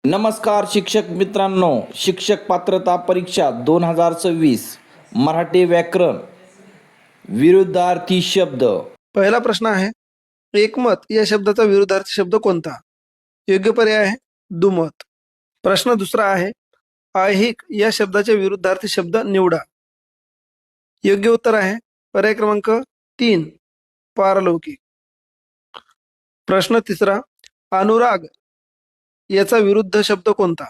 नमस्कार शिक्षक मित्रांनो, शिक्षक पात्रता परीक्षा 2026 मराठी व्याकरण विरुद्धार्थी शब्द. पहिला प्रश्न आहे, एकमत या शब्दाचा विरुद्धार्थी शब्द कोणता? योग्य पर्याय आहे दुमत. प्रश्न दुसरा आहे, ऐहिक या शब्दाचे विरुद्धार्थी शब्द निवडा. योग्य उत्तर आहे पर्याय क्रमांक 3 पारलौकिक. प्रश्न तिसरा, अनुराग याचा विरुद्ध शब्द कोणता?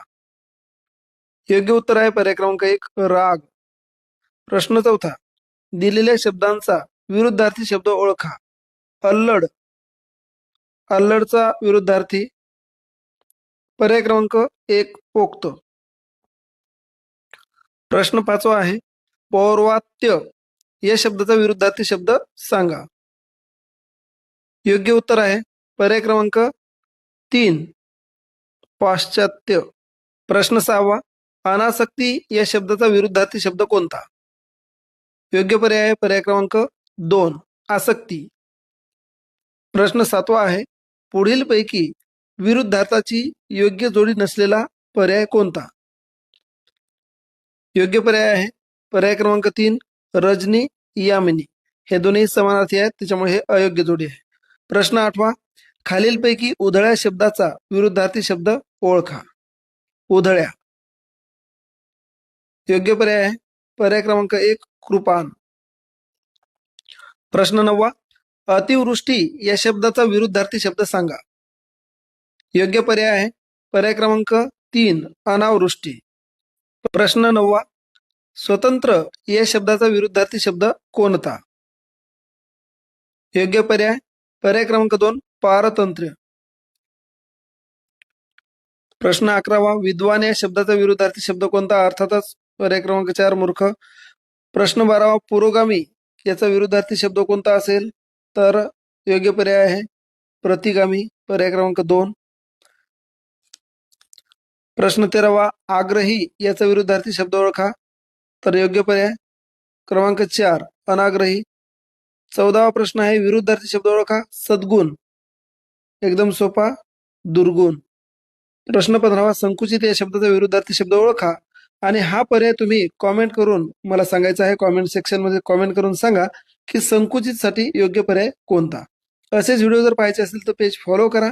योग्य उत्तर आहे पर्याय क्रमांक 1 राग. प्रश्न चौथा, दिलेल्या शब्दांचा विरुद्धार्थी शब्द ओळखा. अल्लड, अल्लडचा विरुद्धार्थी पर्याय क्रमांक 1 पोक्त. प्रश्न पाचवा आहे, पौर्वात्य या शब्दाचा विरुद्धार्थी शब्द सांगा. योग्य उत्तर आहे पर्याय क्रमांक 3 पाश्चात्य. प्रश्न सहावा, अनासक्ती या शब्दाचा विरुद्धार्थी शब्द कोणता? योग्य पर्याय आहे पर्याय क्रमांक 2 आसक्ती. प्रश्न सातवा आहे, पुढील पैकी विरुद्धार्थाची योग्य जोडी नसलेला पर्याय कोणता? योग्य पर्याय आहे पर्याय क्रमांक 3 रजनी यामिनी. हे दोन्ही समानार्थी आहेत, त्याच्यामुळे हे अयोग्य जोडी आहे. प्रश्न आठवा, खालीलपैकी उधळ्या शब्दाचा विरुद्धार्थी शब्द ओळखा. उधळ्या. योग्य पर्याय आहे पर्याय क्रमांक 1 कृपान. प्रश्न नववा, अतिवृष्टी या शब्दाचा विरुद्धार्थी शब्द सांगा. योग्य पर्याय आहे पर्याय क्रमांक 3 अनावृष्टी. प्रश्न नववा, स्वतंत्र या शब्दाचा विरुद्धार्थी शब्द कोणता? योग्य पर्याय पर्याय क्रमांक 2 पारतंत्र्य. प्रश्न 11वा, विद्वान या शब्दाचा विरुद्धार्थी शब्द कोणता? अर्थातच पर्याय क्रमांक 4 मूर्ख. प्रश्न 12वा, पुरोगामी याचा विरुद्धार्थी शब्द कोणता असेल? तर योग्य पर्याय आहे प्रतिगामी, पर्याय क्रमांक 2. प्रश्न 13वा, आग्रही याचा विरुद्धार्थी शब्द ओळखा. तर योग्य पर्याय क्रमांक 4 अनाग्रही. 14वा प्रश्न आहे, विरुद्धार्थी शब्द ओळखा. सद्गुण, एकदम सोपा, दुर्गुण. प्रश्न 15वा, संकुचित या शब्दाचा विरुद्धार्थी शब्द ओळखा. आणि हा पर्याय तुम्ही कॉमेंट करून मला सांगायचा आहे. कॉमेंट सेक्शन मध्ये कॉमेंट करून सांगा की संकुचित साठी योग्य पर्याय कोणता. असेच व्हिडिओ जर पाहायचे असतील तर पेज फॉलो करा,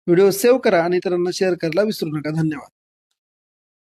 व्हिडिओ सेव्ह करा आणि इतरांना शेअर करायला विसरू नका. धन्यवाद.